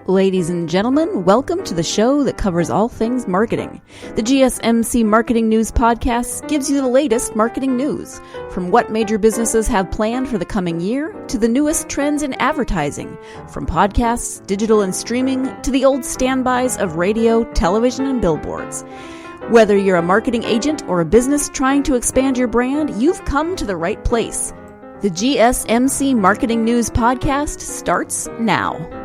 Ladies and gentlemen, welcome to the show that covers all things marketing. The GSMC Marketing News Podcast gives you the latest marketing news, from what major businesses have planned for the coming year to the newest trends in advertising, from podcasts, digital and streaming, to the old standbys of radio, television, and billboards. Whether you're a marketing agent or a business trying to expand your brand, you've come to the right place. The GSMC Marketing News Podcast starts now.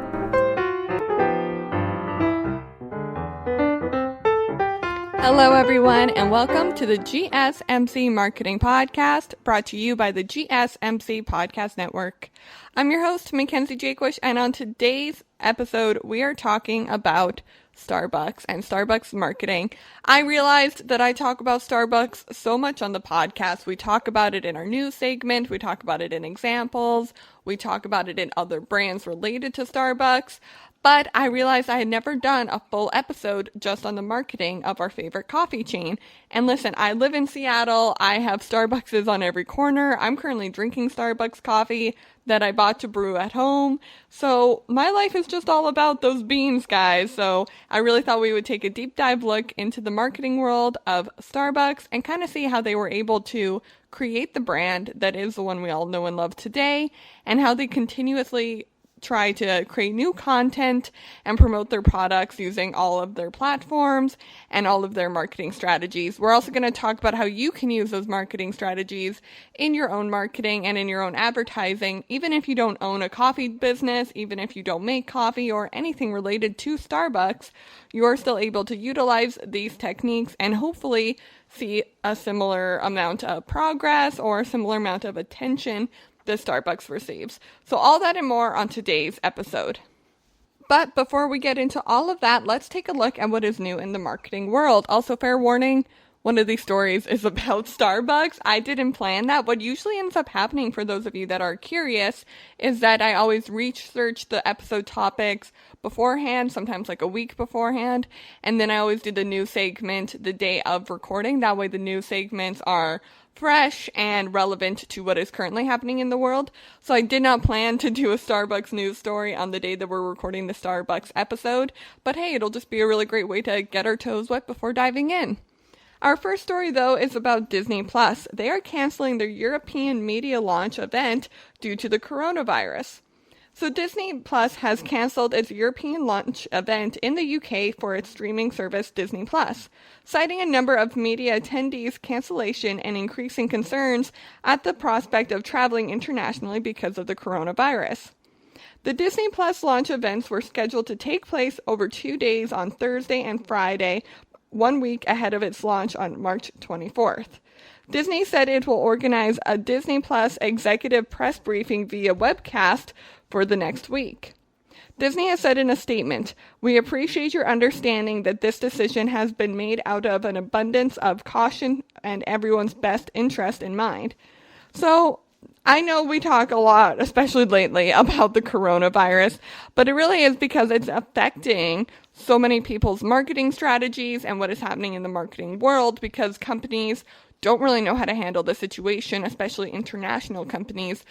Hello, everyone, and welcome to the GSMC Marketing Podcast, brought to you by the GSMC Podcast Network. I'm your host, Mackenzie, and on today's episode, we are talking about Starbucks and Starbucks marketing. I realized that I talk about Starbucks so much on the podcast. We talk about it in our news segment, we talk about it in examples, we talk about it in other brands related to Starbucks. But I realized I had never done a full episode just on the marketing of our favorite coffee chain. And listen, I live in Seattle. I have Starbucks on every corner. I'm currently drinking Starbucks coffee that I bought to brew at home. So my life is just all about those beans, guys. So I really thought we would take a deep dive look into the marketing world of Starbucks and kind of see how they were able to create the brand that is the one we all know and love today, and how they continuously try to create new content and promote their products using all of their platforms and all of their marketing strategies. We're also going to talk about how you can use those marketing strategies in your own marketing and in your own advertising, even if you don't own a coffee business, even if you don't make coffee or anything related to Starbucks, you're still able to utilize these techniques and hopefully see a similar amount of progress or a similar amount of attention that Starbucks receives. So all that and more on today's episode. But before we get into all of that, let's take a look at what is new in the marketing world. Also, fair warning, one of these stories is about Starbucks. I didn't plan that. What usually ends up happening, for those of you that are curious, is that I always research the episode topics beforehand, sometimes like a week beforehand, and then I always do the news segment the day of recording. That way the news segments are fresh and relevant to what is currently happening in the world. So I did not plan to do a Starbucks news story on the day that we're recording the Starbucks episode, but hey, it'll just be a really great way to get our toes wet before diving in. Our first story, though, is about Disney+. They are canceling their European media launch event due to the coronavirus. So Disney Plus has canceled its European launch event in the UK for its streaming service Disney Plus, citing a number of media attendees' cancellation and increasing concerns at the prospect of traveling internationally because of the coronavirus. The Disney Plus launch events were scheduled to take place over 2 days on Thursday and Friday, 1 week ahead of its launch on March 24th. Disney said it will organize a Disney Plus executive press briefing via webcast for the next week. Disney has said in a statement, "We appreciate your understanding that this decision has been made out of an abundance of caution and everyone's best interest in mind." So I know we talk a lot, especially lately, about the coronavirus, but it really is because it's affecting so many people's marketing strategies and what is happening in the marketing world, because companies don't really know how to handle the situation, especially international companies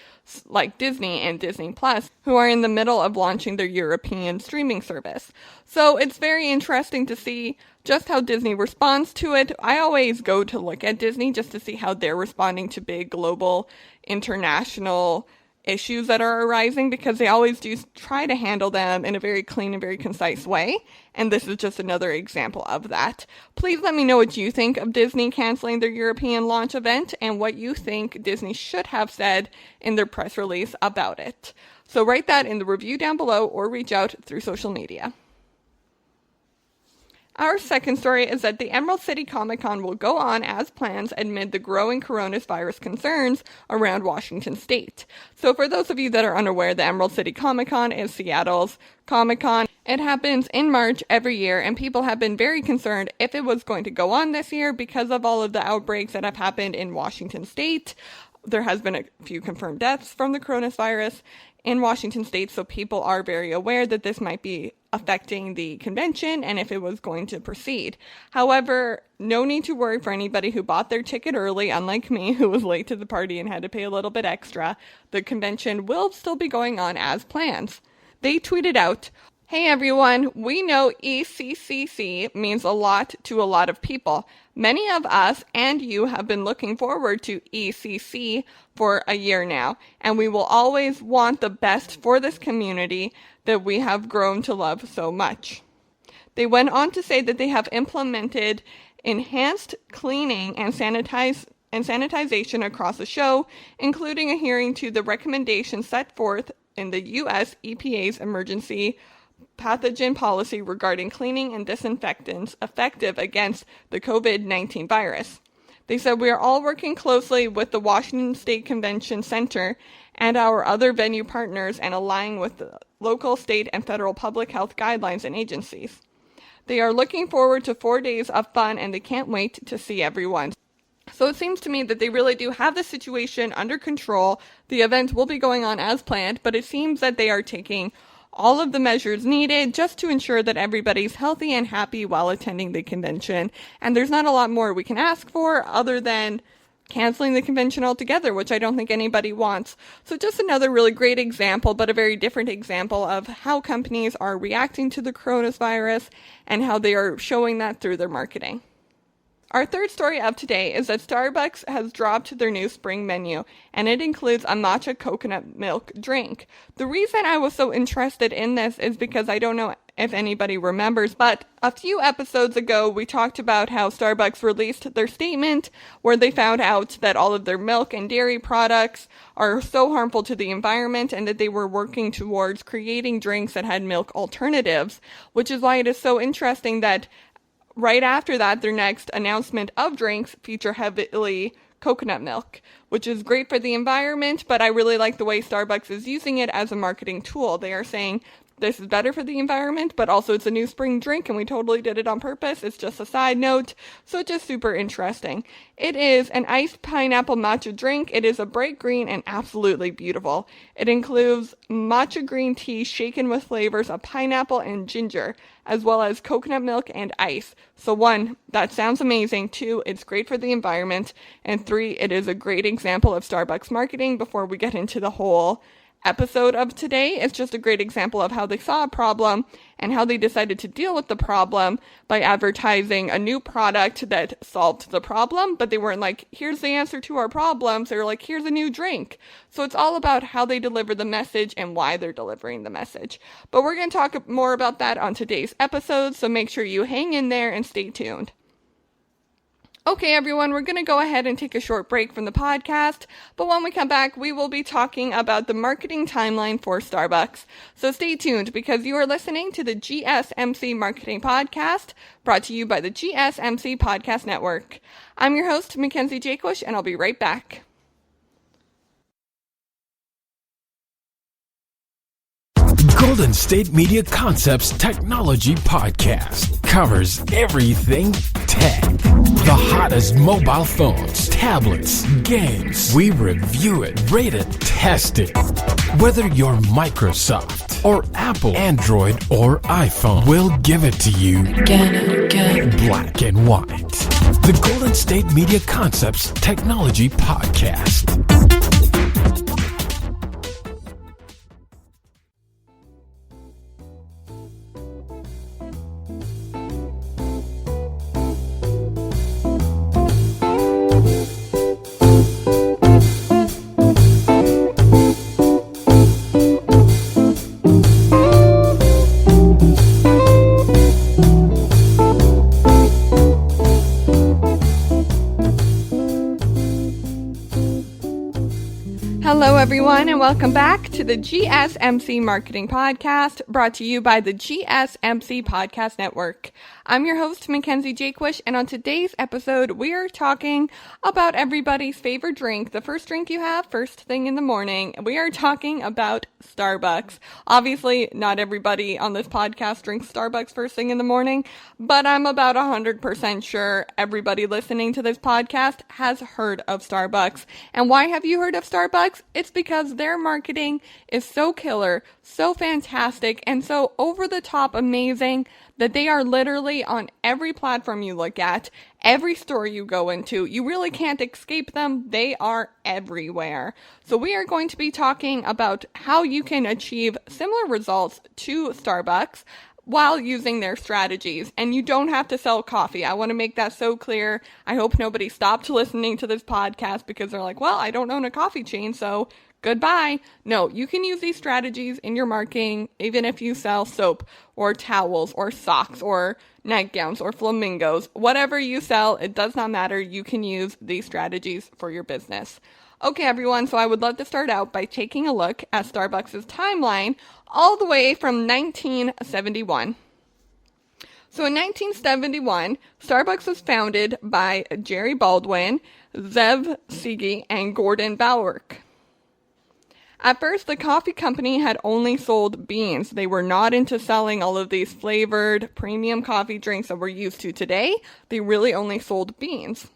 like Disney and Disney Plus, who are in the middle of launching their European streaming service. So it's very interesting to see just how Disney responds to it. I always go to look at Disney just to see how they're responding to big global international issues that are arising, because they always do try to handle them in a very clean and very concise way. And this is just another example of that. Please let me know what you think of Disney canceling their European launch event and what you think Disney should have said in their press release about it. So write that in the review down below or reach out through social media. Our second story is that the Emerald City Comic-Con will go on as planned amid the growing coronavirus concerns around Washington State. So for those of you that are unaware, the Emerald City Comic-Con is Seattle's Comic-Con. It happens in March every year, and people have been very concerned if it was going to go on this year because of all of the outbreaks that have happened in Washington State. There has been a few confirmed deaths from the coronavirus in Washington State, so people are very aware that this might be affecting the convention and if it was going to proceed. However, no need to worry for anybody who bought their ticket early, unlike me, who was late to the party and had to pay a little bit extra. The convention will still be going on as planned. They tweeted out, Hey everyone, we know ECCC means a lot to a lot of people. Many of us and you have been looking forward to ECC for a year now, and we will always want the best for this community that we have grown to love so much. They went on to say that they have implemented enhanced cleaning and sanitization across the show, including adhering to the recommendations set forth in the U.S. EPA's emergency pathogen policy regarding cleaning and disinfectants effective against the COVID-19 virus. They said, we are all working closely with the Washington State Convention Center and our other venue partners and aligning with the local, state, and federal public health guidelines and agencies. They are looking forward to 4 days of fun and they can't wait to see everyone. So it seems to me that they really do have the situation under control. The event will be going on as planned, but it seems that they are taking all of the measures needed just to ensure that everybody's healthy and happy while attending the convention. And there's not a lot more we can ask for other than canceling the convention altogether, which I don't think anybody wants. So just another really great example, but a very different example of how companies are reacting to the coronavirus and how they are showing that through their marketing. Our third story of today is that Starbucks has dropped their new spring menu, and it includes a matcha coconut milk drink. The reason I was so interested in this is because I don't know if anybody remembers, but a few episodes ago we talked about how Starbucks released their statement where they found out that all of their milk and dairy products are so harmful to the environment and that they were working towards creating drinks that had milk alternatives, which is why it is so interesting that right after that, their next announcement of drinks feature heavily coconut milk, which is great for the environment, but I really like the way Starbucks is using it as a marketing tool. They are saying this is better for the environment, but also it's a new spring drink and we totally did it on purpose. It's just a side note, so it's just super interesting. It is an iced pineapple matcha drink. It is a bright green and absolutely beautiful. It includes matcha green tea shaken with flavors of pineapple and ginger, as well as coconut milk and ice. So 1, that sounds amazing. 2, it's great for the environment. And 3, it is a great example of Starbucks marketing. Before we get into the whole episode of today, it's just a great example of how they saw a problem and how they decided to deal with the problem by advertising a new product that solved the problem, but they weren't like, here's the answer to our problems. They were like, here's a new drink. So it's all about how they deliver the message and why they're delivering the message. But we're going to talk more about that on today's episode, so make sure you hang in there and stay tuned. Okay, everyone, we're going to go ahead and take a short break from the podcast, but when we come back, we will be talking about the marketing timeline for Starbucks. So stay tuned because you are listening to the GSMC Marketing Podcast, brought to you by the GSMC Podcast Network. I'm your host, Mackenzie Jakewish, and I'll be right back. Golden State Media Concepts Technology Podcast covers everything tech. The hottest mobile phones, tablets, games. We review it, rate it, test it. Whether you're Microsoft or Apple, Android or iPhone, we'll give it to you again. Black and white. The Golden State Media Concepts Technology Podcast. Hello, everyone, and welcome back to the GSMC Marketing Podcast, brought to you by the GSMC Podcast Network. I'm your host, Mackenzie Jakewish, and on today's episode, we are talking about everybody's favorite drink, the first drink you have first thing in the morning. We are talking about Starbucks. Obviously, not everybody on this podcast drinks Starbucks first thing in the morning, but I'm about 100% sure everybody listening to this podcast has heard of Starbucks. And why have you heard of Starbucks? It's because because their marketing is so killer, so fantastic, and so over the top amazing that they are literally on every platform you look at, every store you go into. You really can't escape them. They are everywhere. So we are going to be talking about how you can achieve similar results to Starbucks while using their strategies. And you don't have to sell coffee. I want to make that so clear. I hope nobody stopped listening to this podcast because they're like, well, I don't own a coffee chain, so goodbye. No, you can use these strategies in your marketing, even if you sell soap or towels or socks or nightgowns or flamingos. Whatever you sell, it does not matter. You can use these strategies for your business. Okay, everyone, so I would love to start out by taking a look at Starbucks' timeline all the way from 1971. So in 1971, Starbucks was founded by Jerry Baldwin, Zev Sigi, and Gordon Bowrick. At first, the coffee company had only sold beans. They were not into selling all of these flavored premium coffee drinks that we're used to today. They really only sold beans.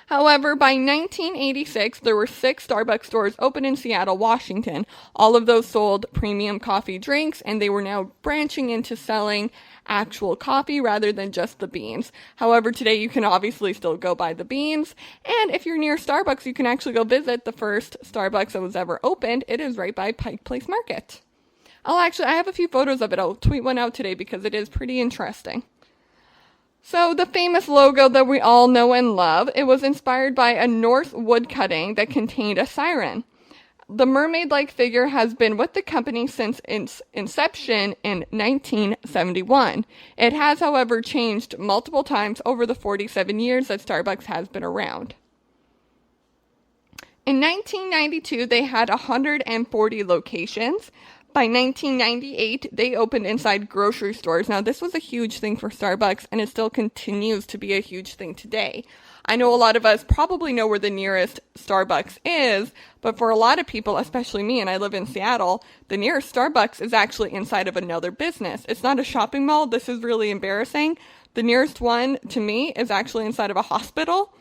However, by 1986, there were 6 Starbucks stores open in Seattle, Washington. All of those sold premium coffee drinks, and they were now branching into selling actual coffee rather than just the beans. However, today you can obviously still go buy the beans, and if you're near Starbucks, you can actually go visit the first Starbucks that was ever opened. It is right by Pike Place Market. I have a few photos of it. I'll tweet one out today because it is pretty interesting. So the famous logo that we all know and love, it was inspired by a Norse woodcutting that contained a siren. The mermaid-like figure has been with the company since its inception in 1971. It has, however, changed multiple times over the 47 years that Starbucks has been around. In 1992, they had 140 locations. By 1998, they opened inside grocery stores. Now, this was a huge thing for Starbucks, and it still continues to be a huge thing today. I know a lot of us probably know where the nearest Starbucks is, but for a lot of people, especially me, and I live in Seattle, the nearest Starbucks is actually inside of another business. It's not a shopping mall. This is really embarrassing. The nearest one to me is actually inside of a hospital.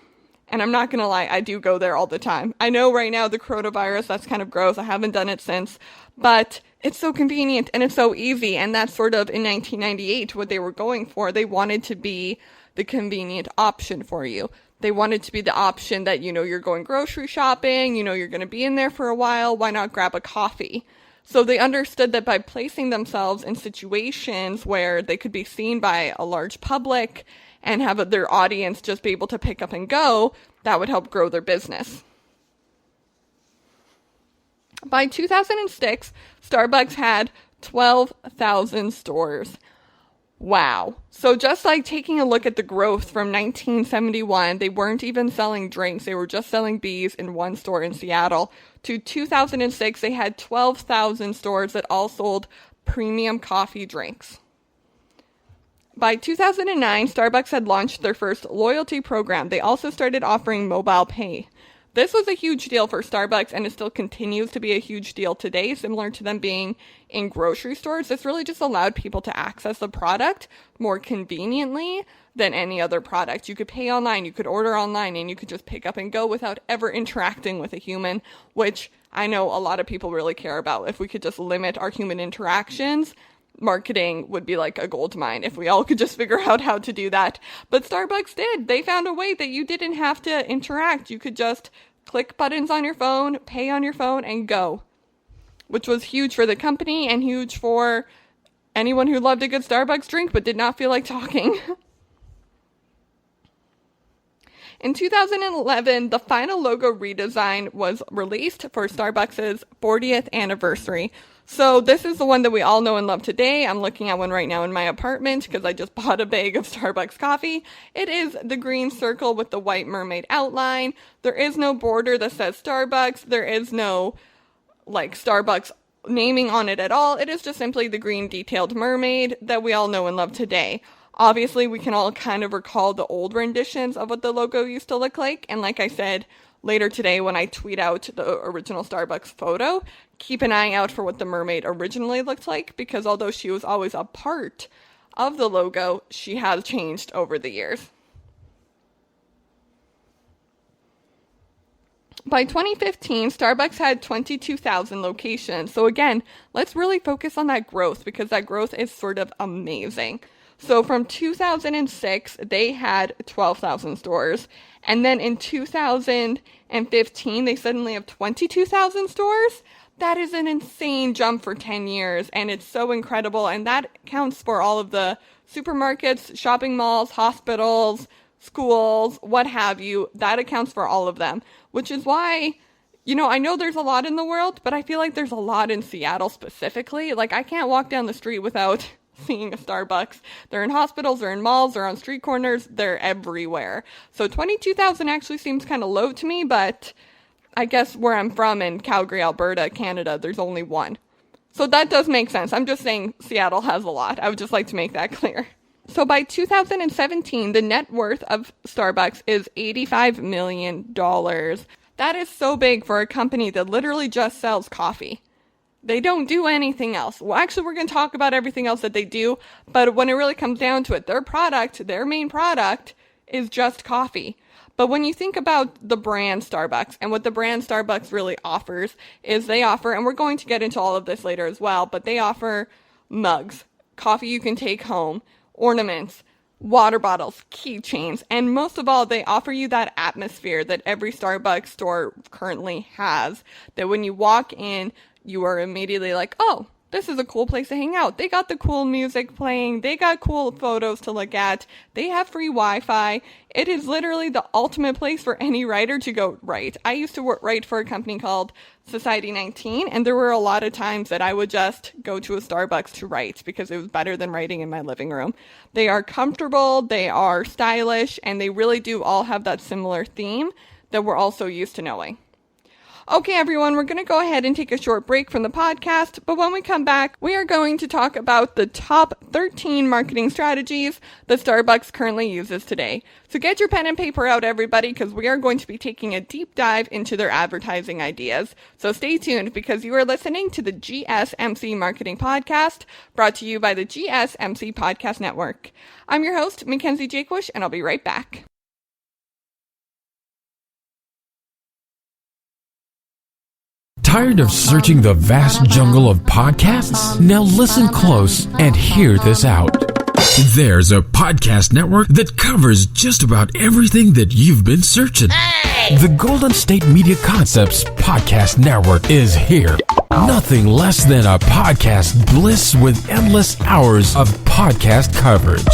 And I'm not going to lie, I do go there all the time. I know right now the coronavirus, that's kind of gross. I haven't done it since, but it's so convenient and it's so easy. And that's sort of in 1998 what they were going for. They wanted to be the convenient option for you. They wanted to be the option that, you're going grocery shopping, you're going to be in there for a while. Why not grab a coffee? So they understood that by placing themselves in situations where they could be seen by a large public and have their audience just be able to pick up and go, that would help grow their business. By 2006, Starbucks had 12,000 stores. Wow. So just like taking a look at the growth from 1971, they weren't even selling drinks. They were just selling bees in one store in Seattle. To 2006, they had 12,000 stores that all sold premium coffee drinks. By 2009, Starbucks had launched their first loyalty program. They also started offering mobile pay. This was a huge deal for Starbucks, and it still continues to be a huge deal today, similar to them being in grocery stores. This really just allowed people to access the product more conveniently than any other product. You could pay online, you could order online, and you could just pick up and go without ever interacting with a human, which I know a lot of people really care about. If we could just limit our human interactions, marketing would be like a gold mine if we all could just figure out how to do that. But Starbucks did. They found a way that you didn't have to interact. You could just click buttons on your phone, pay on your phone, and go, which was huge for the company and huge for anyone who loved a good Starbucks drink but did not feel like talking. In 2011, the final logo redesign was released for Starbucks' 40th anniversary. So this is the one that we all know and love today. I'm looking at one right now in my apartment because I just bought a bag of Starbucks coffee. It is the green circle with the white mermaid outline. There is no border that says Starbucks. There is no Starbucks naming on it at all. It is just simply the green detailed mermaid that we all know and love today. Obviously, we can all kind of recall the old renditions of what the logo used to look like. And like I said, later today when I tweet out the original Starbucks photo, keep an eye out for what the mermaid originally looked like, because although she was always a part of the logo, she has changed over the years. By 2015, Starbucks had 22,000 locations. So again, let's really focus on that growth because that growth is sort of amazing. So from 2006, they had 12,000 stores. And then in 2015, they suddenly have 22,000 stores. That is an insane jump for 10 years. And it's so incredible. And that counts for all of the supermarkets, shopping malls, hospitals, schools, what have you. That accounts for all of them, which is why, I know there's a lot in the world, but I feel like there's a lot in Seattle specifically. Like, I can't walk down the street without seeing a Starbucks. They're in hospitals, they're in malls, they're on street corners, they're everywhere. So 22,000 actually seems kind of low to me, but I guess where I'm from in Calgary, Alberta, Canada, there's only one. So that does make sense. I'm just saying Seattle has a lot. I would just like to make that clear. So by 2017, the net worth of Starbucks is $85 million. That is so big for a company that literally just sells coffee. They don't do anything else. Well, actually, we're going to talk about everything else that they do, but when it really comes down to it, their main product is just coffee. But when you think about the brand Starbucks and what the brand Starbucks really offers is they offer, and we're going to get into all of this later as well, but they offer mugs, coffee you can take home, ornaments, water bottles, keychains, and most of all, they offer you that atmosphere that every Starbucks store currently has, that when you walk in, you are immediately like, oh, this is a cool place to hang out. They got the cool music playing. They got cool photos to look at. They have free Wi-Fi. It is literally the ultimate place for any writer to go write. I used to write for a company called Society 19, and there were a lot of times that I would just go to a Starbucks to write because it was better than writing in my living room. They are comfortable, they are stylish, and they really do all have that similar theme that we're also used to knowing. Okay, everyone, we're going to go ahead and take a short break from the podcast, but when we come back, we are going to talk about the top 13 marketing strategies that Starbucks currently uses today. So get your pen and paper out, everybody, because we are going to be taking a deep dive into their advertising ideas. So stay tuned because you are listening to the GSMC Marketing Podcast, brought to you by the GSMC Podcast Network. I'm your host, Mackenzie Jakewish, and I'll be right back. Tired of searching the vast jungle of podcasts? Now listen close and hear this out. There's a podcast network that covers just about everything that you've been searching. Hey! The Golden State Media Concepts Podcast Network is here. Nothing less than a podcast bliss with endless hours of podcast coverage.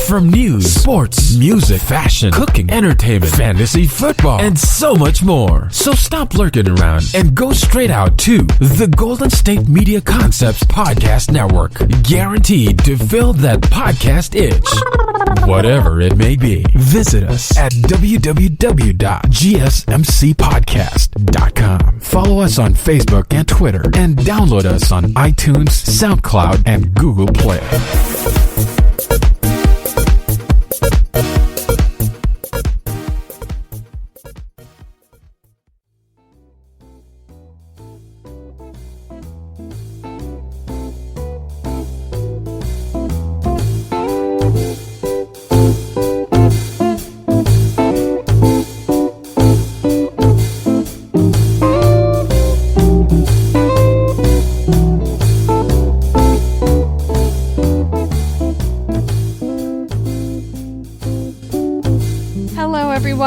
From news, sports, music, fashion, cooking, entertainment, fantasy, football, and so much more. So stop lurking around and go straight out to the Golden State Media Concepts Podcast Network. Guaranteed to fill that podcast itch. Whatever it may be. Visit us at www.gsmcpodcast.com. Follow us on Facebook and Twitter, and download us on iTunes, SoundCloud, and Google Play.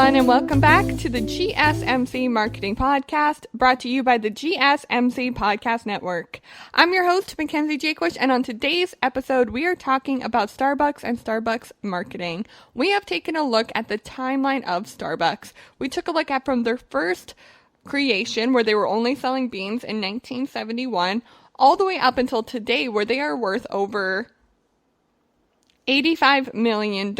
And welcome back to the GSMC Marketing Podcast, brought to you by the GSMC Podcast Network. I'm your host, Mackenzie Jakewish, and on today's episode, we are talking about Starbucks and Starbucks marketing. We have taken a look at the timeline of Starbucks. We took a look at from their first creation, where they were only selling beans in 1971, all the way up until today, where they are worth over $85 million,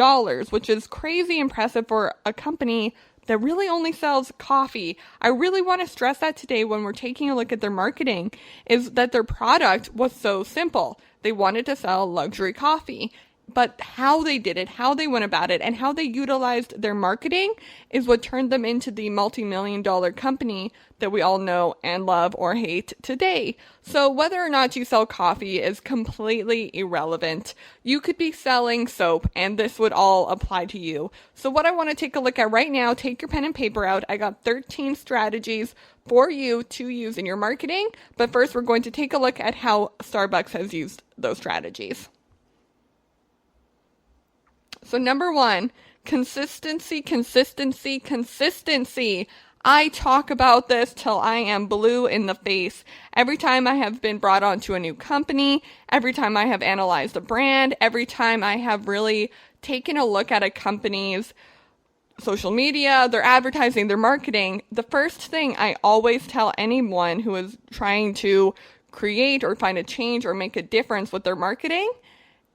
which is crazy impressive for a company that really only sells coffee. I really want to stress that today when we're taking a look at their marketing, is that their product was so simple. They wanted to sell luxury coffee. But how they did it, how they went about it, and how they utilized their marketing is what turned them into the multi-million-dollar company that we all know and love or hate today. So whether or not you sell coffee is completely irrelevant. You could be selling soap, and this would all apply to you. So what I want to take a look at right now, take your pen and paper out. I got 13 strategies for you to use in your marketing. But first, we're going to take a look at how Starbucks has used those strategies. So number one, consistency. I talk about this till I am blue in the face. Every time I have been brought on to a new company, every time I have analyzed a brand, every time I have really taken a look at a company's social media, their advertising, their marketing, the first thing I always tell anyone who is trying to create or find a change or make a difference with their marketing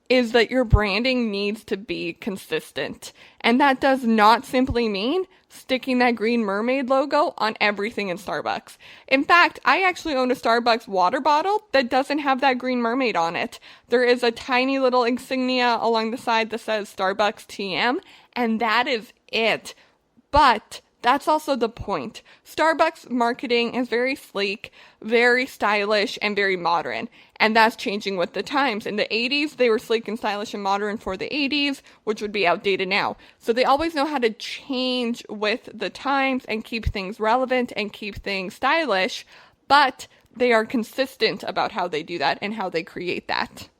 is that your branding needs to be consistent. And that does not simply mean sticking that green mermaid logo on everything in Starbucks. In fact, I actually own a Starbucks water bottle that doesn't have that green mermaid on it. There is a tiny little insignia along the side that says Starbucks TM, and that is it. But that's also the point. Starbucks marketing is very sleek, very stylish, and very modern. And that's changing with the times. In the 80s, they were sleek and stylish and modern for the 80s, which would be outdated now. So they always know how to change with the times and keep things relevant and keep things stylish, but they are consistent about how they do that and how they create that,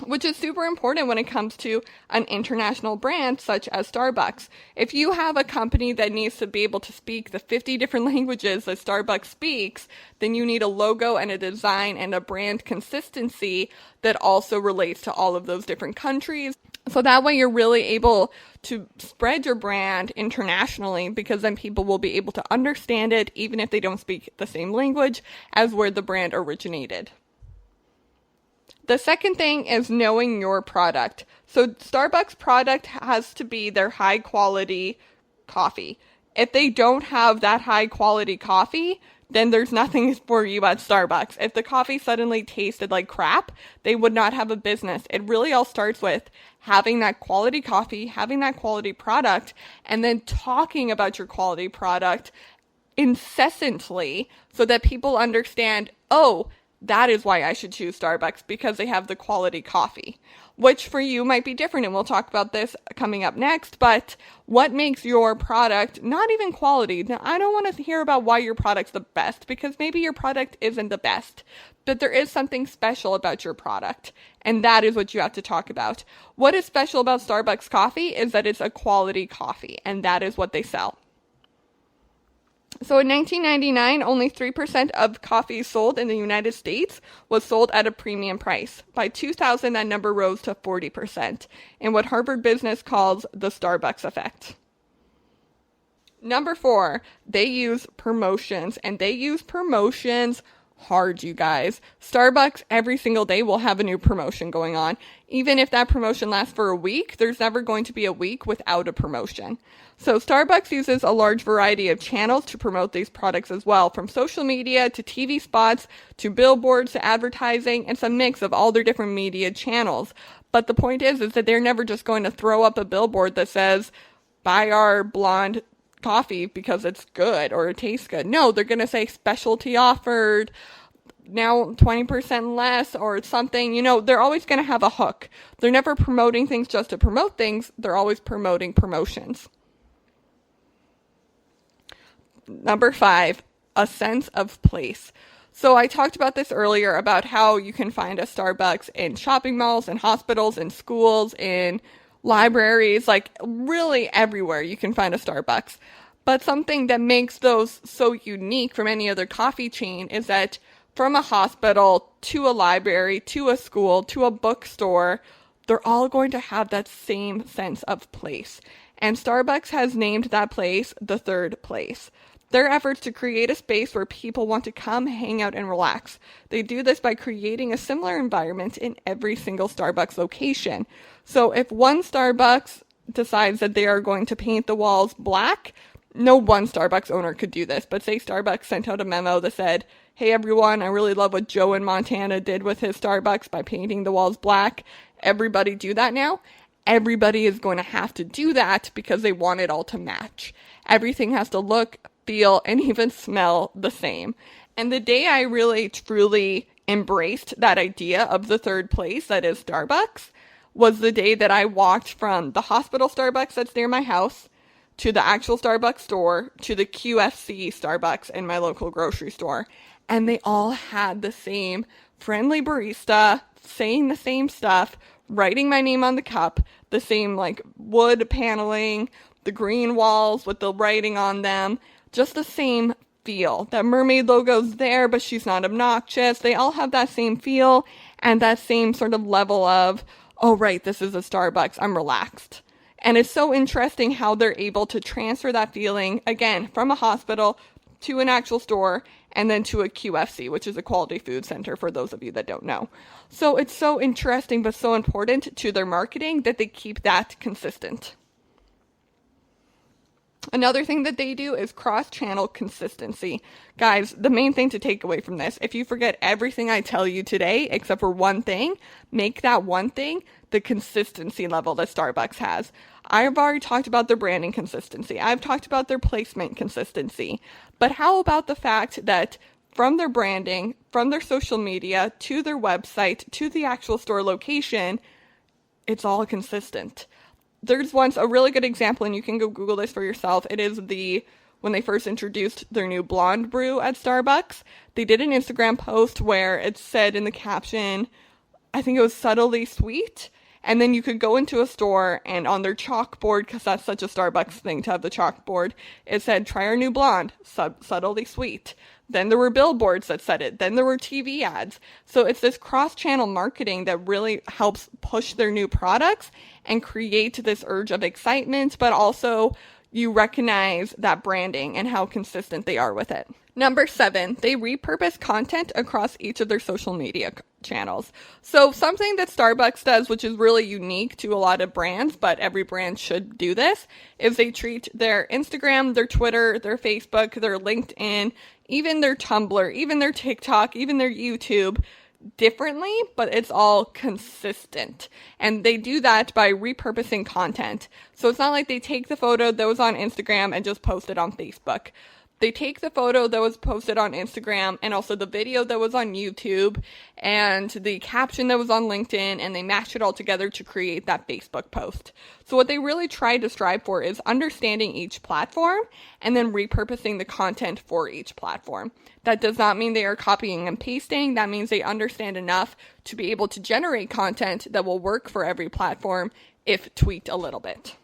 which is super important when it comes to an international brand such as Starbucks. If you have a company that needs to be able to speak the 50 different languages that Starbucks speaks, then you need a logo and a design and a brand consistency that also relates to all of those different countries. So that way you're really able to spread your brand internationally, because then people will be able to understand it even if they don't speak the same language as where the brand originated. The second thing is knowing your product. So Starbucks product has to be their high quality coffee. If they don't have that high quality coffee, then there's nothing for you at Starbucks. If the coffee suddenly tasted like crap, they would not have a business. It really all starts with having that quality coffee, having that quality product, and then talking about your quality product incessantly so that people understand, oh, that is why I should choose Starbucks, because they have the quality coffee, which for you might be different. And we'll talk about this coming up next. But what makes your product not even quality? Now, I don't want to hear about why your product's the best, because maybe your product isn't the best, but there is something special about your product. And that is what you have to talk about. What is special about Starbucks coffee is that it's a quality coffee, and that is what they sell. So in 1999, only 3% of coffee sold in the United States was sold at a premium price. By 2000, that number rose to 40%, in what Harvard Business calls the Starbucks effect. Number 4, they use promotions, and they use promotions hard, you guys. Starbucks every single day will have a new promotion going on. Even if that promotion lasts for a week, there's never going to be a week without a promotion. So Starbucks uses a large variety of channels to promote these products as well, from social media to TV spots to billboards to advertising. It's a mix of all their different media channels. But the point is that they're never just going to throw up a billboard that says, buy our blonde coffee because it's good or it tastes good. No, they're going to say specialty offered, now 20% less or something. You know, they're always going to have a hook. They're never promoting things just to promote things. They're always promoting promotions. Number 5, a sense of place. So I talked about this earlier about how you can find a Starbucks in shopping malls, in hospitals, in schools, in libraries, like really everywhere you can find a Starbucks. But something that makes those so unique from any other coffee chain is that from a hospital to a library, to a school, to a bookstore, they're all going to have that same sense of place. And Starbucks has named that place the third place. Their efforts to create a space where people want to come, hang out, and relax. They do this by creating a similar environment in every single Starbucks location. So if one Starbucks decides that they are going to paint the walls black, no one Starbucks owner could do this. But say Starbucks sent out a memo that said, hey everyone, I really love what Joe in Montana did with his Starbucks by painting the walls black. everybody do that now? Everybody is going to have to do that because they want it all to match. Everything has to look, feel, and even smell the same. And the day I really, truly embraced that idea of the third place, that is Starbucks, was the day that I walked from the hospital Starbucks that's near my house to the actual Starbucks store to the QFC Starbucks in my local grocery store. And they all had the same friendly barista saying the same stuff, writing my name on the cup, the same like wood paneling, the green walls with the writing on them, just the same feel. That mermaid logo's there, but she's not obnoxious. They all have that same feel and that same sort of level of, oh right, this is a Starbucks, I'm relaxed. And it's so interesting how they're able to transfer that feeling, again, from a hospital to an actual store, and then to a QFC, which is a quality food center for those of you that don't know. So it's so interesting, but so important to their marketing that they keep that consistent. Another thing that they do is cross-channel consistency. Guys, the main thing to take away from this, if you forget everything I tell you today, except for one thing, make that one thing the consistency level that Starbucks has. I've already talked about their branding consistency. I've talked about their placement consistency. But how about the fact that from their branding, from their social media, to their website, to the actual store location, it's all consistent. There's once a really good example, and you can go Google this for yourself. It is when they first introduced their new blonde brew at Starbucks, they did an Instagram post where it said in the caption, I think it was subtly sweet. And then you could go into a store and on their chalkboard, because that's such a Starbucks thing to have the chalkboard, it said, try our new blonde, subtly sweet. Then there were billboards that said it. Then there were TV ads. So it's this cross-channel marketing that really helps push their new products and create this urge of excitement, but also you recognize that branding and how consistent they are with it. Number 7, they repurpose content across each of their social media channels. So something that Starbucks does, which is really unique to a lot of brands, but every brand should do this, is they treat their Instagram, their Twitter, their Facebook, their LinkedIn, even their Tumblr, even their TikTok, even their YouTube differently, but it's all consistent. And they do that by repurposing content. So it's not like they take the photo that was on Instagram and just post it on Facebook. They take the photo that was posted on Instagram and also the video that was on YouTube and the caption that was on LinkedIn, and they mash it all together to create that Facebook post. So what they really try to strive for is understanding each platform and then repurposing the content for each platform. That does not mean they are copying and pasting. That means they understand enough to be able to generate content that will work for every platform if tweaked a little bit.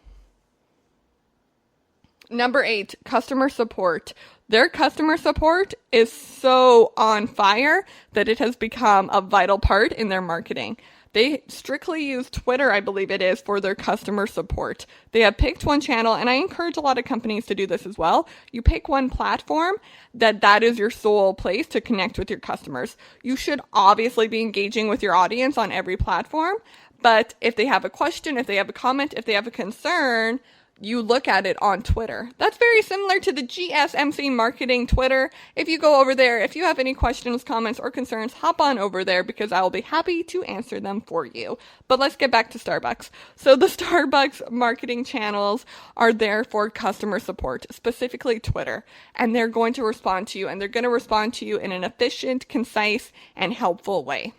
Number 8, customer support. Their customer support is so on fire that it has become a vital part in their marketing. They strictly use Twitter, I believe it is, for their customer support. They have picked one channel, and I encourage a lot of companies to do this as well. You pick one platform that is your sole place to connect with your customers. You should obviously be engaging with your audience on every platform, but if they have a question, if they have a comment, if they have a concern, you look at it on Twitter. That's very similar to the GSMC marketing Twitter. If you go over there, if you have any questions, comments, or concerns, hop on over there because I will be happy to answer them for you. But let's get back to Starbucks. So the Starbucks marketing channels are there for customer support, specifically Twitter. And they're going to respond to you, and they're going to respond to you in an efficient, concise, and helpful way,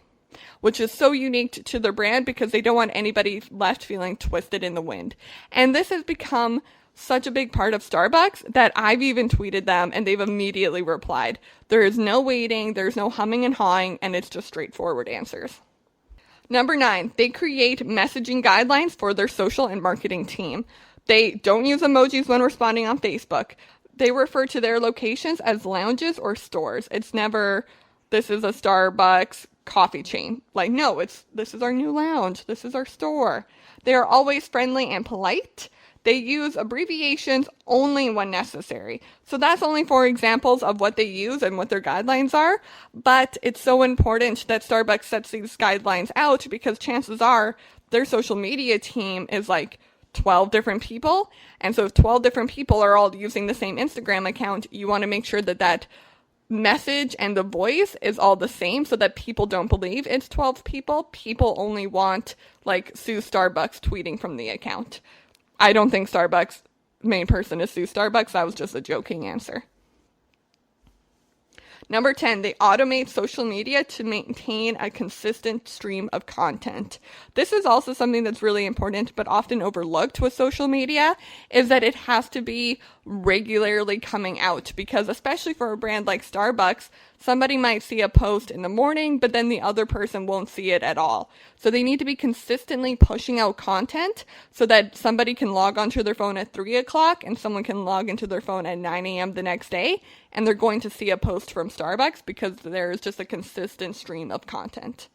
which is so unique to their brand because they don't want anybody left feeling twisted in the wind. And this has become such a big part of Starbucks that I've even tweeted them and they've immediately replied. There is no waiting, there's no humming and hawing, and it's just straightforward answers. Number 9, they create messaging guidelines for their social and marketing team. They don't use emojis when responding on Facebook. They refer to their locations as lounges or stores. It's never, this is a Starbucks coffee chain. Like, no, this is our new lounge. This is our store. They are always friendly and polite. They use abbreviations only when necessary. So that's only 4 examples of what they use and what their guidelines are. But it's so important that Starbucks sets these guidelines out because chances are their social media team is like 12 different people. And so if 12 different people are all using the same Instagram account, you want to make sure that message and the voice is all the same so that people don't believe it's 12 people. People only want, like, Sue Starbucks tweeting from the account. I don't think Starbucks main person is Sue Starbucks. That was just a joking answer. Number 10, they automate social media to maintain a consistent stream of content. This is also something that's really important, but often overlooked with social media, is that it has to be regularly coming out, because especially for a brand like Starbucks, somebody might see a post in the morning, but then the other person won't see it at all. So they need to be consistently pushing out content so that somebody can log onto their phone at 3 o'clock and someone can log into their phone at 9 a.m. the next day, and they're going to see a post from Starbucks because there is just a consistent stream of content.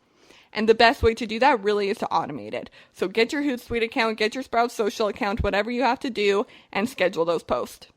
And the best way to do that really is to automate it. So get your Hootsuite account, get your Sprouts social account, whatever you have to do, and schedule those posts.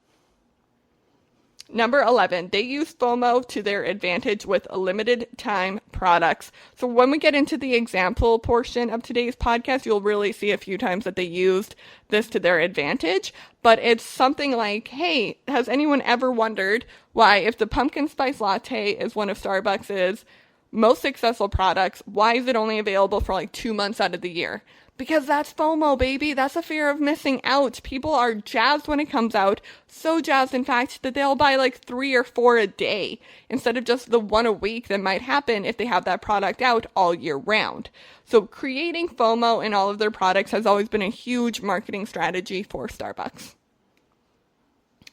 Number 11, they use FOMO to their advantage with limited time products. So when we get into the example portion of today's podcast, you'll really see a few times that they used this to their advantage. But it's something like, hey, has anyone ever wondered why, if the pumpkin spice latte is one of Starbucks' most successful products, why is it only available for like 2 months out of the year? Because that's FOMO, baby. That's a fear of missing out. People are jazzed when it comes out. So jazzed, in fact, that they'll buy like 3 or 4 a day instead of just the 1 a week that might happen if they have that product out all year round. So creating FOMO in all of their products has always been a huge marketing strategy for Starbucks.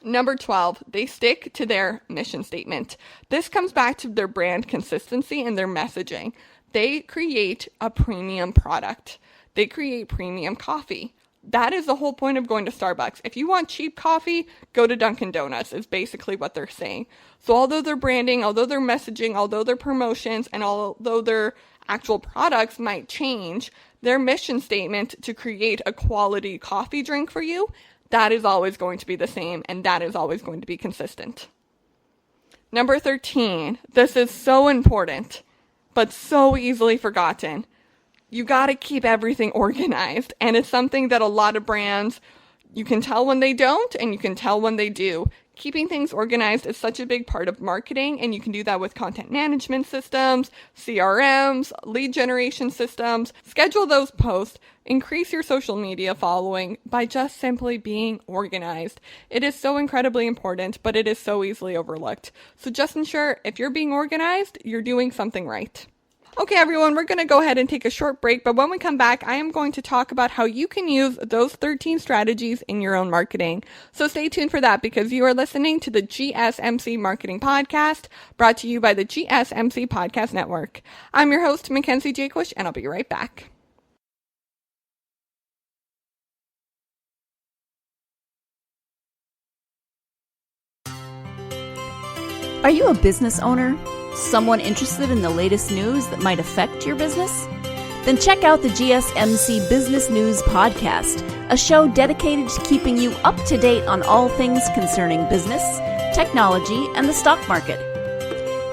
Number 12, they stick to their mission statement. This comes back to their brand consistency and their messaging. They create a premium product. They create premium coffee. That is the whole point of going to Starbucks. If you want cheap coffee, go to Dunkin' Donuts, is basically what they're saying. So although their branding, although their messaging, although their promotions, and although their actual products might change, their mission statement to create a quality coffee drink for you, that is always going to be the same, and that is always going to be consistent. Number 13, this is so important, but so easily forgotten. You got to keep everything organized, and it's something that a lot of brands, you can tell when they don't, and you can tell when they do. Keeping things organized is such a big part of marketing, and you can do that with content management systems, CRMs, lead generation systems. Schedule those posts, increase your social media following by just simply being organized. It is so incredibly important, but it is so easily overlooked. So just ensure if you're being organized, you're doing something right. Okay, everyone, we're going to go ahead and take a short break, but when we come back, I am going to talk about how you can use those 13 strategies in your own marketing. So stay tuned for that, because you are listening to the GSMC Marketing Podcast, brought to you by the GSMC Podcast Network. I'm your host, Mackenzie Jaquish, and I'll be right back. Are you a business owner? Someone interested in the latest news that might affect your business? Then check out the GSMC Business News Podcast, a show dedicated to keeping you up to date on all things concerning business, technology, and the stock market.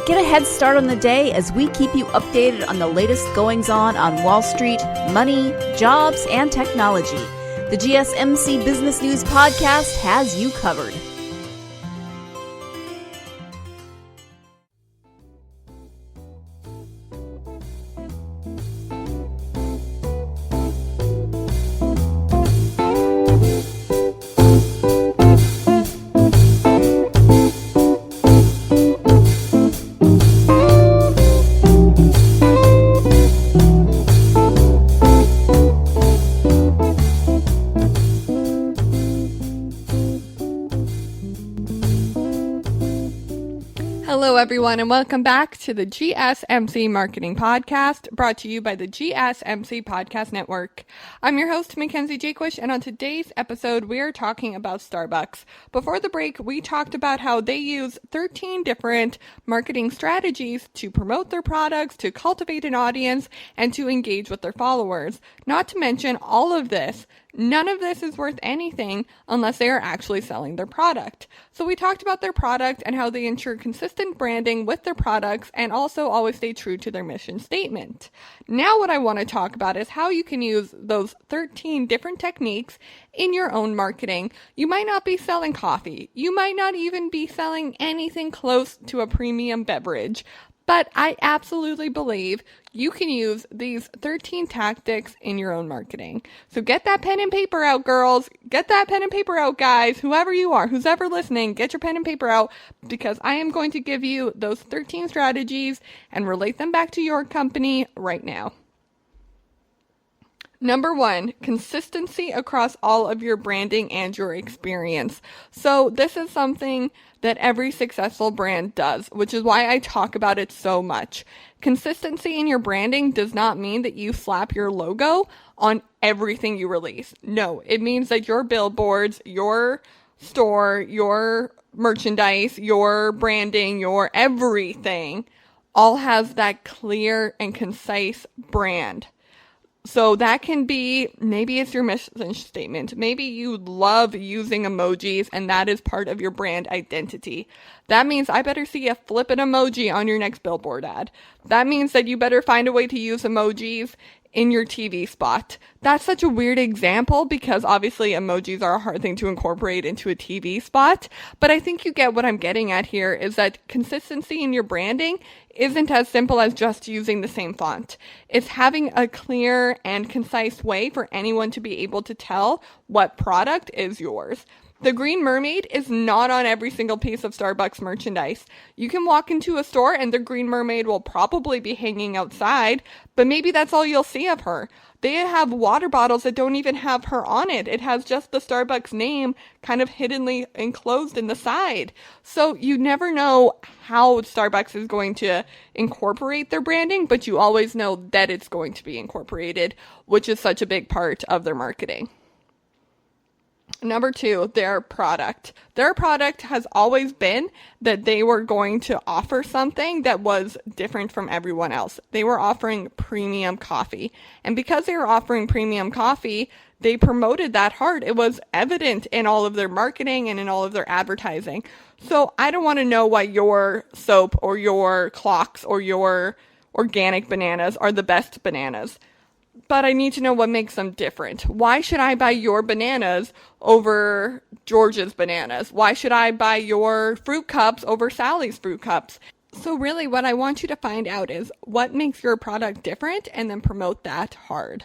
Get a head start on the day as we keep you updated on the latest goings-on Wall Street, money, jobs, and technology. The GSMC Business News Podcast has you covered. Hello, everyone, and welcome back to the GSMC Marketing Podcast, brought to you by the GSMC Podcast Network. I'm your host, Mackenzie Jaquish, and on today's episode, we are talking about Starbucks. Before the break, we talked about how they use 13 different marketing strategies to promote their products, to cultivate an audience, and to engage with their followers. Not to mention, all of this None of this is worth anything unless they are actually selling their product. So we talked about their product and how they ensure consistent branding with their products and also always stay true to their mission statement. Now what I want to talk about is how you can use those 13 different techniques in your own marketing. You might not be selling coffee. You might not even be selling anything close to a premium beverage. But I absolutely believe you can use these 13 tactics in your own marketing. So get that pen and paper out, girls. Get that pen and paper out, guys. Whoever you are, who's ever listening, get your pen and paper out because I am going to give you those 13 strategies and relate them back to your company right now. Number 1, consistency across all of your branding and your experience. So this is something that every successful brand does, which is why I talk about it so much. Consistency in your branding does not mean that you slap your logo on everything you release. No, it means that your billboards, your store, your merchandise, your branding, your everything all has that clear and concise brand. So that can be, maybe it's your mission statement. Maybe you love using emojis and that is part of your brand identity. That means I better see a flippin' emoji on your next billboard ad. That means that you better find a way to use emojis in your TV spot. That's such a weird example because obviously emojis are a hard thing to incorporate into a TV spot. But I think you get what I'm getting at here is that consistency in your branding isn't as simple as just using the same font. It's having a clear and concise way for anyone to be able to tell what product is yours. The Green Mermaid is not on every single piece of Starbucks merchandise. You can walk into a store and the Green Mermaid will probably be hanging outside, but maybe that's all you'll see of her. They have water bottles that don't even have her on it. It has just the Starbucks name kind of hiddenly enclosed in the side. So you never know how Starbucks is going to incorporate their branding, but you always know that it's going to be incorporated, which is such a big part of their marketing. Number 2, their product. Their product has always been that they were going to offer something that was different from everyone else. They were offering premium coffee. And because they were offering premium coffee, they promoted that hard. It was evident in all of their marketing and in all of their advertising. So I don't want to know why your soap or your clocks or your organic bananas are the best bananas. But I need to know what makes them different. Why should I buy your bananas over George's bananas? Why should I buy your fruit cups over Sally's fruit cups? So really what I want you to find out is what makes your product different and then promote that hard.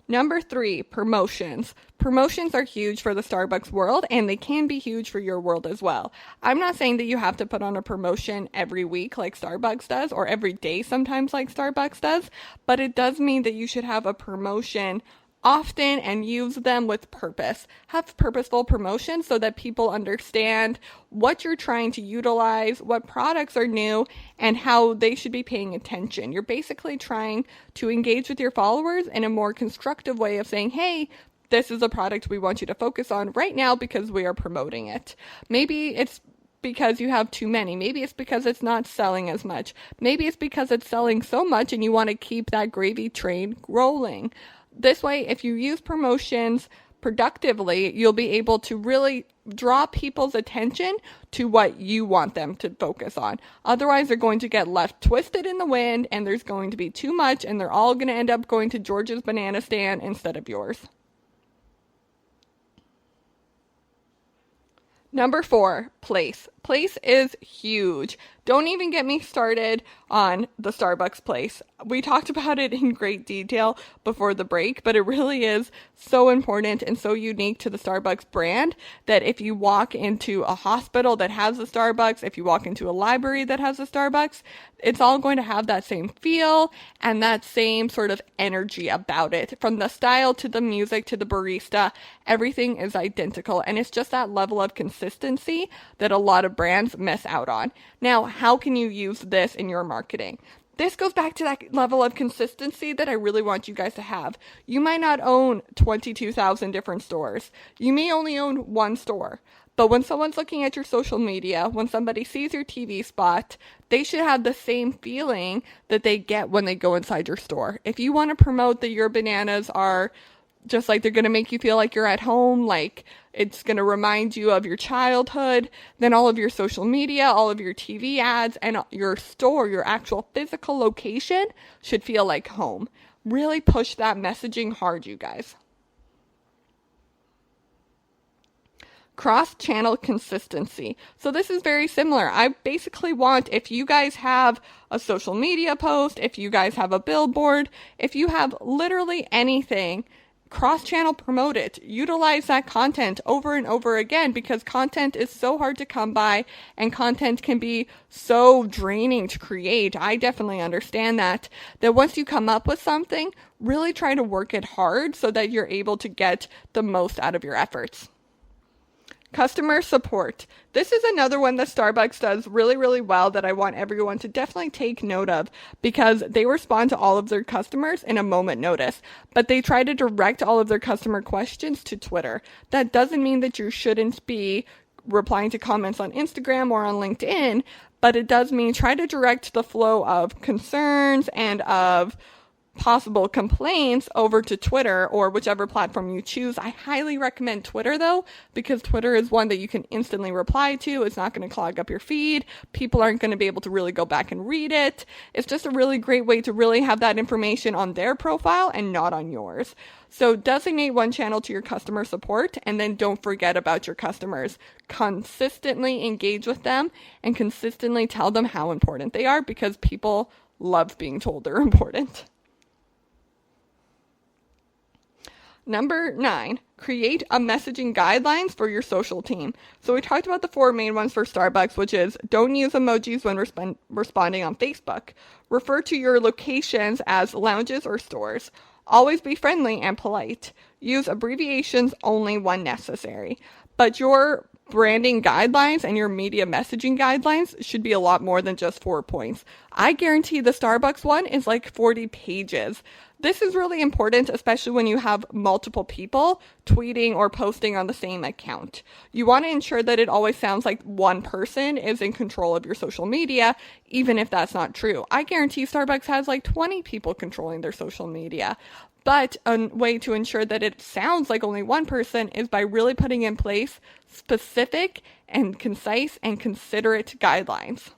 Number 3, promotions. Promotions are huge for the Starbucks world and they can be huge for your world as well. I'm not saying that you have to put on a promotion every week like Starbucks does or every day sometimes like Starbucks does, but it does mean that you should have a promotion often and use them with purpose. Have purposeful promotions so that people understand what you're trying to utilize, what products are new, and how they should be paying attention. You're basically trying to engage with your followers in a more constructive way of saying, hey, this is a product we want you to focus on right now because we are promoting it. Maybe it's because you have too many. Maybe it's because it's not selling as much. Maybe it's because it's selling so much and you want to keep that gravy train rolling. This way, if you use promotions productively, you'll be able to really draw people's attention to what you want them to focus on. Otherwise, they're going to get left twisted in the wind and there's going to be too much and they're all going to end up going to George's banana stand instead of yours. Number 4, place. Place is huge. Don't even get me started on the Starbucks place. We talked about it in great detail before the break, but it really is so important and so unique to the Starbucks brand that if you walk into a hospital that has a Starbucks, if you walk into a library that has a Starbucks, it's all going to have that same feel and that same sort of energy about it. From the style to the music to the barista, everything is identical. And it's just that level of consistency that a lot of brands miss out on. Now, how can you use this in your marketing? This goes back to that level of consistency that I really want you guys to have. You might not own 22,000 different stores. You may only own one store. But when someone's looking at your social media, when somebody sees your TV spot, they should have the same feeling that they get when they go inside your store. If you want to promote that your bananas are just like they're going to make you feel like you're at home, like it's going to remind you of your childhood. Then all of your social media, all of your TV ads, and your store, your actual physical location should feel like home. Really push that messaging hard, you guys. Cross-channel consistency. So this is very similar. I basically want, if you guys have a social media post, if you guys have a billboard, if you have literally anything, cross-channel promote it. Utilize that content over and over again, because content is so hard to come by and content can be so draining to create. I definitely understand that once you come up with something, really try to work it hard so that you're able to get the most out of your efforts. Customer support. This is another one that Starbucks does really, really well that I want everyone to definitely take note of, because they respond to all of their customers in a moment notice, but they try to direct all of their customer questions to Twitter. That doesn't mean that you shouldn't be replying to comments on Instagram or on LinkedIn, but it does mean try to direct the flow of concerns and of possible complaints over to Twitter or whichever platform you choose. I highly recommend Twitter though, because Twitter is one that you can instantly reply to. It's not going to clog up your feed. People aren't going to be able to really go back and read it. It's just a really great way to really have that information on their profile and not on yours. So designate one channel to your customer support, and then don't forget about your customers. Consistently engage with them and consistently tell them how important they are, because people love being told they're important. Number 9, create a messaging guidelines for your social team. So we talked about the 4 main ones for Starbucks, which is don't use emojis when responding on Facebook. Refer to your locations as lounges or stores. Always be friendly and polite. Use abbreviations only when necessary. But your branding guidelines and your media messaging guidelines should be a lot more than just 4 points. I guarantee the Starbucks one is like 40 pages. This is really important, especially when you have multiple people tweeting or posting on the same account. You want to ensure that it always sounds like one person is in control of your social media, even if that's not true. I guarantee Starbucks has like 20 people controlling their social media. But a way to ensure that it sounds like only one person is by really putting in place specific and concise and considerate guidelines.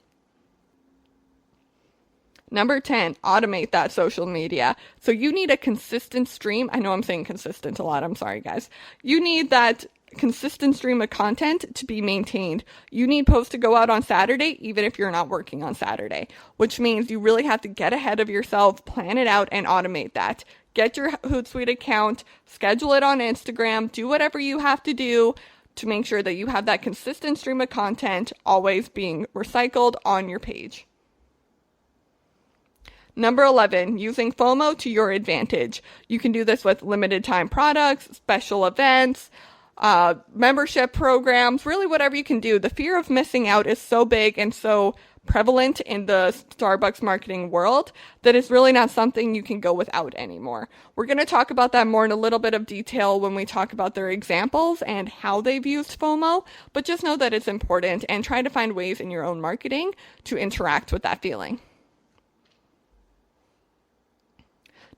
Number 10, automate that social media. So you need a consistent stream. I know I'm saying consistent a lot. I'm sorry, guys. You need that consistent stream of content to be maintained. You need posts to go out on Saturday, even if you're not working on Saturday, which means you really have to get ahead of yourself, plan it out, and automate that. Get your Hootsuite account, schedule it on Instagram, do whatever you have to do to make sure that you have that consistent stream of content always being recycled on your page. Number 11, using FOMO to your advantage. You can do this with limited time products, special events, membership programs, really whatever you can do. The fear of missing out is so big and so prevalent in the Starbucks marketing world that it's really not something you can go without anymore. We're going to talk about that more in a little bit of detail when we talk about their examples and how they've used FOMO, but just know that it's important and try to find ways in your own marketing to interact with that feeling.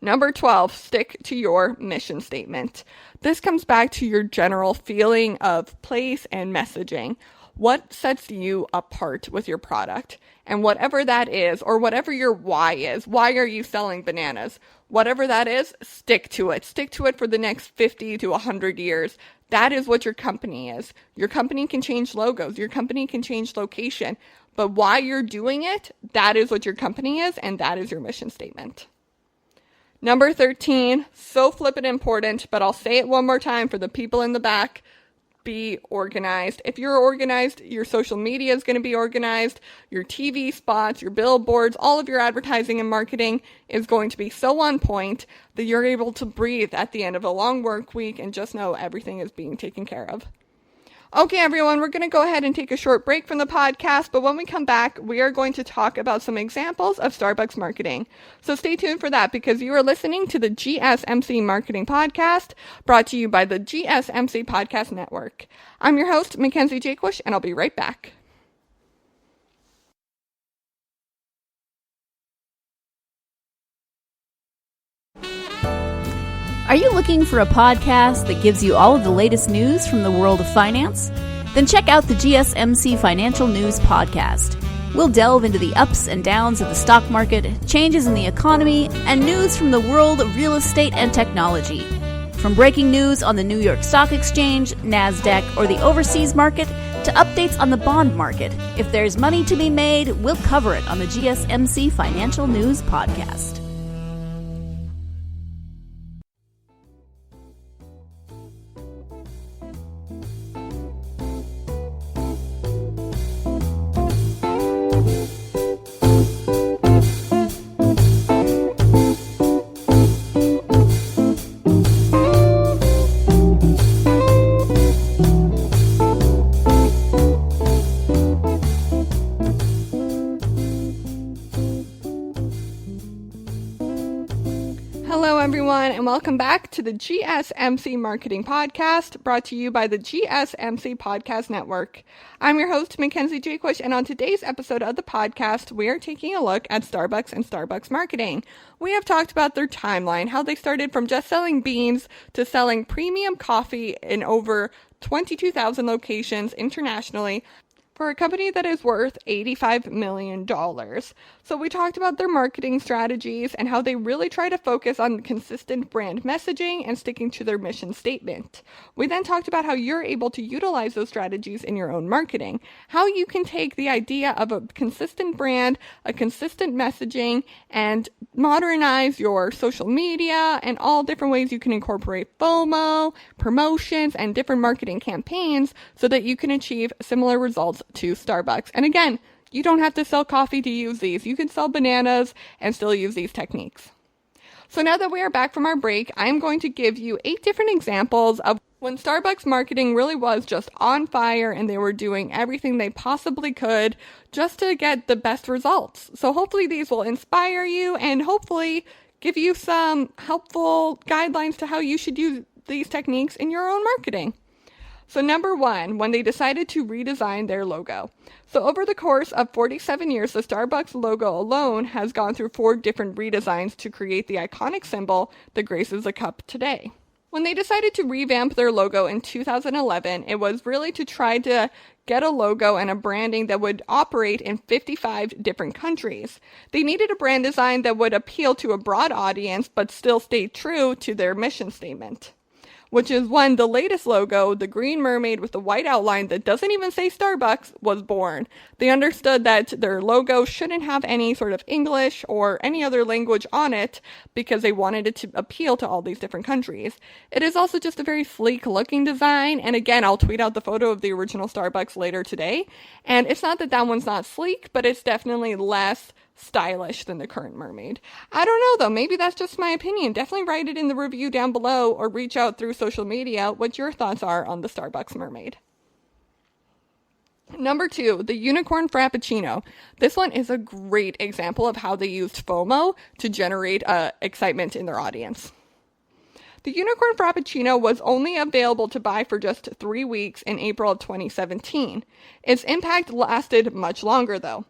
Number 12, stick to your mission statement. This comes back to your general feeling of place and messaging. What sets you apart with your product? And whatever that is, or whatever your why is, why are you selling bananas? Whatever that is, stick to it. Stick to it for the next 50 to 100 years. That is what your company is. Your company can change logos. Your company can change location. But why you're doing it, that is what your company is, and that is your mission statement. Number 13, so flippin' important, but I'll say it one more time for the people in the back. Be organized. If you're organized, your social media is going to be organized. Your TV spots, your billboards, all of your advertising and marketing is going to be so on point that you're able to breathe at the end of a long work week and just know everything is being taken care of. Okay, everyone, we're going to go ahead and take a short break from the podcast, but when we come back, we are going to talk about some examples of Starbucks marketing. So stay tuned for that, because you are listening to the GSMC Marketing Podcast, brought to you by the GSMC Podcast Network. I'm your host, Mackenzie Jakewish, and I'll be right back. Are you looking for a podcast that gives you all of the latest news from the world of finance? Then check out the GSMC Financial News Podcast. We'll delve into the ups and downs of the stock market, changes in the economy, and news from the world of real estate and technology. From breaking news on the New York Stock Exchange, NASDAQ, or the overseas market, to updates on the bond market, if there's money to be made, we'll cover it on the GSMC Financial News Podcast. Hello, everyone, and welcome back to the GSMC Marketing Podcast, brought to you by the GSMC Podcast Network. I'm your host, Mackenzie, and on today's episode of the podcast, we are taking a look at Starbucks and Starbucks marketing. We have talked about their timeline, how they started from just selling beans to selling premium coffee in over 22,000 locations internationally, for a company that is worth $85 million. So we talked about their marketing strategies and how they really try to focus on consistent brand messaging and sticking to their mission statement. We then talked about how you're able to utilize those strategies in your own marketing, how you can take the idea of a consistent brand, a consistent messaging, and modernize your social media and all different ways you can incorporate FOMO, promotions, and different marketing campaigns so that you can achieve similar results to Starbucks. And again, you don't have to sell coffee to use these. You can sell bananas and still use these techniques. So now that we are back from our break, I'm going to give you 8 different examples of when Starbucks marketing really was just on fire and they were doing everything they possibly could just to get the best results. So hopefully these will inspire you and hopefully give you some helpful guidelines to how you should use these techniques in your own marketing. So number 1, when they decided to redesign their logo. So over the course of 47 years, the Starbucks logo alone has gone through 4 different redesigns to create the iconic symbol that graces the cup today. When they decided to revamp their logo in 2011, it was really to try to get a logo and a branding that would operate in 55 different countries. They needed a brand design that would appeal to a broad audience but still stay true to their mission statement, which is when the latest logo, the green mermaid with the white outline that doesn't even say Starbucks, was born. They understood that their logo shouldn't have any sort of English or any other language on it because they wanted it to appeal to all these different countries. It is also just a very sleek looking design, and again, I'll tweet out the photo of the original Starbucks later today. And it's not that that one's not sleek, but it's definitely less stylish than the current mermaid. I don't know though, maybe that's just my opinion. Definitely write it in the review down below or reach out through social media what your thoughts are on the Starbucks mermaid. Number 2, the unicorn frappuccino. This one is a great example of how they used FOMO to generate excitement in their audience. The unicorn frappuccino was only available to buy for just 3 weeks in April of 2017. Its impact lasted much longer though.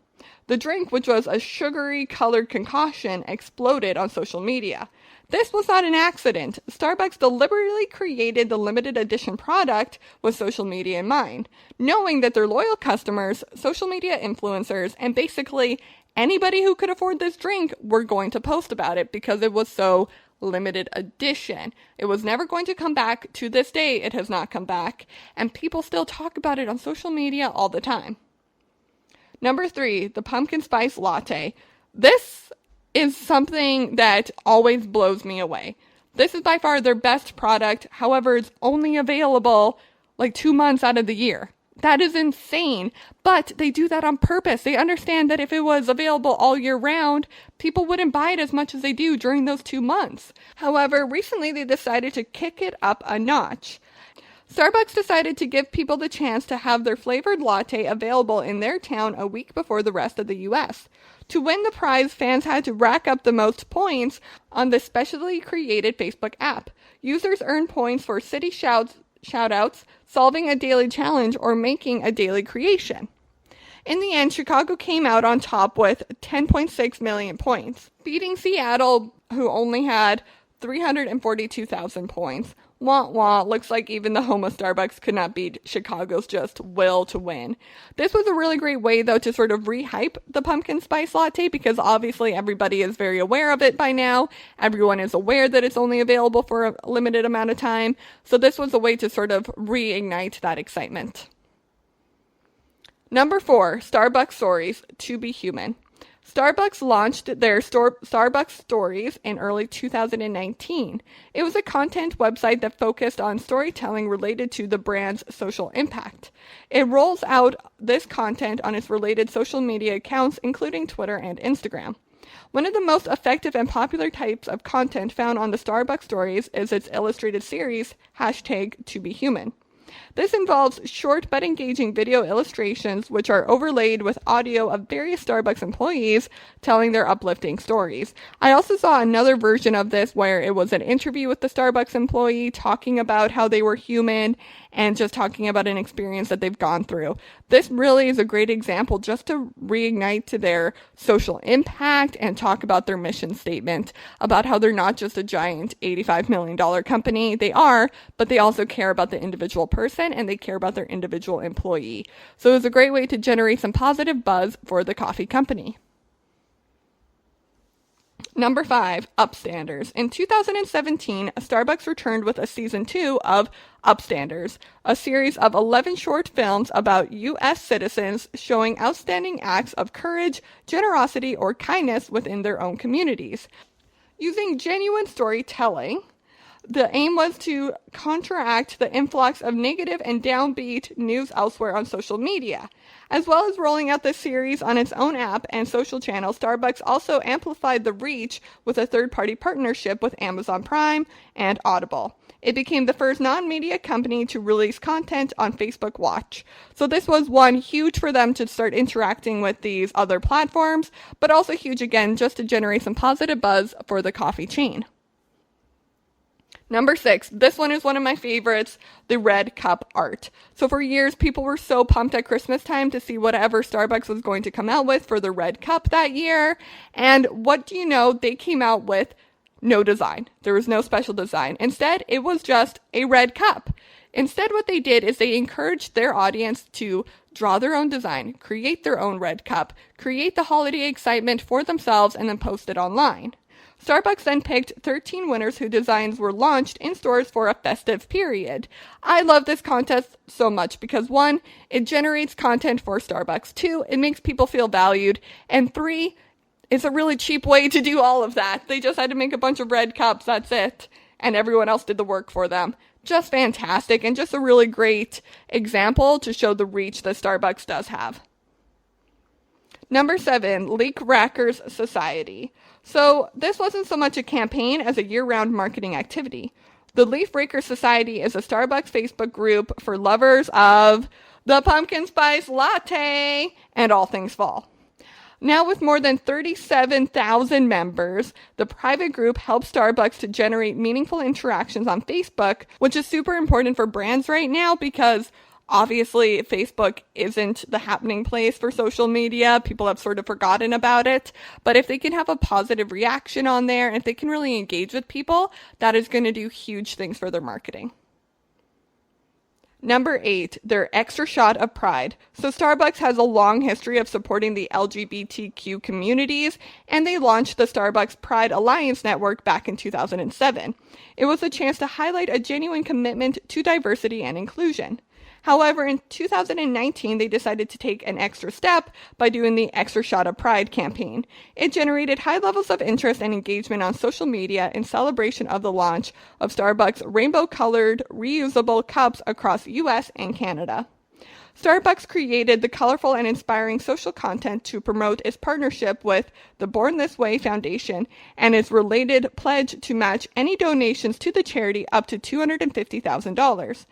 The drink, which was a sugary colored concoction, exploded on social media. This was not an accident. Starbucks deliberately created the limited edition product with social media in mind, knowing that their loyal customers, social media influencers, and basically anybody who could afford this drink were going to post about it because it was so limited edition. It was never going to come back. To this day, it has not come back, and people still talk about it on social media all the time. Number 3, the pumpkin spice latte. This is something that always blows me away. This is by far their best product. However, it's only available like 2 months out of the year. That is insane. But they do that on purpose. They understand that if it was available all year round, people wouldn't buy it as much as they do during those 2 months. However, recently they decided to kick it up a notch. Starbucks decided to give people the chance to have their flavored latte available in their town a week before the rest of the U.S. To win the prize, fans had to rack up the most points on the specially created Facebook app. Users earned points for city shout-outs, solving a daily challenge, or making a daily creation. In the end, Chicago came out on top with 10.6 million points, beating Seattle, who only had 342,000 points. Wah wah, looks like even the home of Starbucks could not beat Chicago's just will to win. This was a really great way, though, to sort of re-hype the pumpkin spice latte, because obviously everybody is very aware of it by now. Everyone is aware that it's only available for a limited amount of time. So this was a way to sort of reignite that excitement. Number 4, Starbucks Stories, To Be Human. Starbucks launched their Starbucks Stories in early 2019. It was a content website that focused on storytelling related to the brand's social impact. It rolls out this content on its related social media accounts, including Twitter and Instagram. One of the most effective and popular types of content found on the Starbucks Stories is its illustrated series, #ToBeHuman. This involves short but engaging video illustrations which are overlaid with audio of various Starbucks employees telling their uplifting stories. I also saw another version of this where it was an interview with the Starbucks employee talking about how they were human and just talking about an experience that they've gone through. This really is a great example just to reignite to their social impact and talk about their mission statement, about how they're not just a giant $85 million company. They are, but they also care about the individual person and they care about their individual employee. So it's a great way to generate some positive buzz for the coffee company. Number 5, Upstanders. In 2017, Starbucks returned with a season 2 of Upstanders, a series of 11 short films about U.S. citizens showing outstanding acts of courage, generosity, or kindness within their own communities. Using genuine storytelling, the aim was to counteract the influx of negative and downbeat news elsewhere on social media. As well as rolling out this series on its own app and social channel, Starbucks also amplified the reach with a third-party partnership with Amazon Prime and Audible. It became the first non-media company to release content on Facebook Watch. So this was one, huge for them to start interacting with these other platforms, but also huge again just to generate some positive buzz for the coffee chain. Number 6, this one is one of my favorites, the red cup art. So for years, people were so pumped at Christmas time to see whatever Starbucks was going to come out with for the red cup that year. And what do you know? They came out with no design. There was no special design. Instead, it was just a red cup. Instead, what they did is they encouraged their audience to draw their own design, create their own red cup, create the holiday excitement for themselves, and then post it online. Starbucks then picked 13 winners whose designs were launched in stores for a festive period. I love this contest so much because 1, it generates content for Starbucks. 2, it makes people feel valued. And 3, it's a really cheap way to do all of that. They just had to make a bunch of red cups, that's it. And everyone else did the work for them. Just fantastic and just a really great example to show the reach that Starbucks does have. Number 7, Leak Rackers Society. So this wasn't so much a campaign as a year-round marketing activity. The Leaf Raker Society is a Starbucks Facebook group for lovers of the pumpkin spice latte and all things fall. Now with more than 37,000 members, the private group helps Starbucks to generate meaningful interactions on Facebook, which is super important for brands right now because obviously, Facebook isn't the happening place for social media. People have sort of forgotten about it. But if they can have a positive reaction on there, and if they can really engage with people, that is going to do huge things for their marketing. Number 8, their extra shot of pride. So Starbucks has a long history of supporting the LGBTQ communities, and they launched the Starbucks Pride Alliance Network back in 2007. It was a chance to highlight a genuine commitment to diversity and inclusion. However, in 2019, they decided to take an extra step by doing the Extra Shot of Pride campaign. It generated high levels of interest and engagement on social media in celebration of the launch of Starbucks rainbow-colored reusable cups across US and Canada. Starbucks created the colorful and inspiring social content to promote its partnership with the Born This Way Foundation and its related pledge to match any donations to the charity up to $250,000.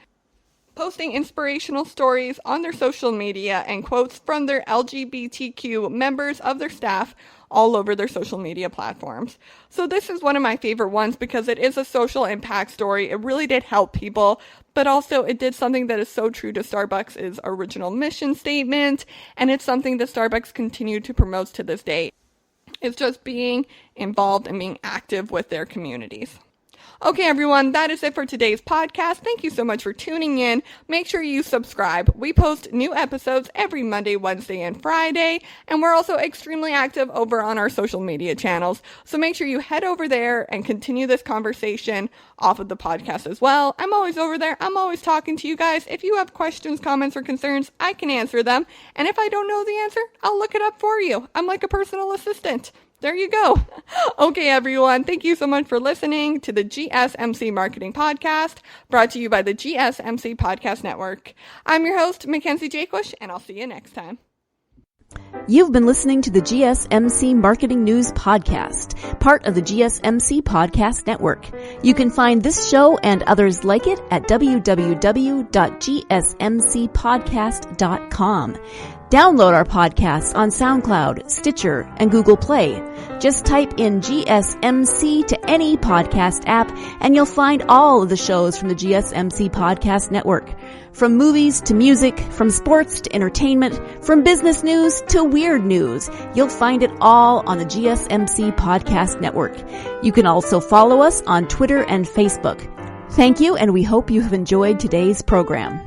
Posting inspirational stories on their social media and quotes from their LGBTQ members of their staff all over their social media platforms. So this is one of my favorite ones because it is a social impact story. It really did help people, but also it did something that is so true to Starbucks' original mission statement, and it's something that Starbucks continued to promote to this day. It's just being involved and being active with their communities. Okay, everyone, that is it for today's podcast. Thank you so much for tuning in. Make sure you subscribe. We post new episodes every Monday, Wednesday, and Friday, and we're also extremely active over on our social media channels. So make sure you head over there and continue this conversation off of the podcast as well. I'm always over there. I'm always talking to you guys. If you have questions, comments, or concerns, I can answer them. And if I don't know the answer, I'll look it up for you. I'm like a personal assistant. There you go. Okay, everyone. Thank you so much for listening to the GSMC Marketing Podcast, brought to you by the GSMC Podcast Network. I'm your host, Mackenzie Jaquish, and I'll see you next time. You've been listening to the GSMC Marketing News Podcast, part of the GSMC Podcast Network. You can find this show and others like it at www.gsmcpodcast.com. Download our podcasts on SoundCloud, Stitcher, and Google Play. Just type in GSMC to any podcast app, and you'll find all of the shows from the GSMC Podcast Network. From movies to music, from sports to entertainment, from business news to weird news, you'll find it all on the GSMC Podcast Network. You can also follow us on Twitter and Facebook. Thank you, and we hope you have enjoyed today's program.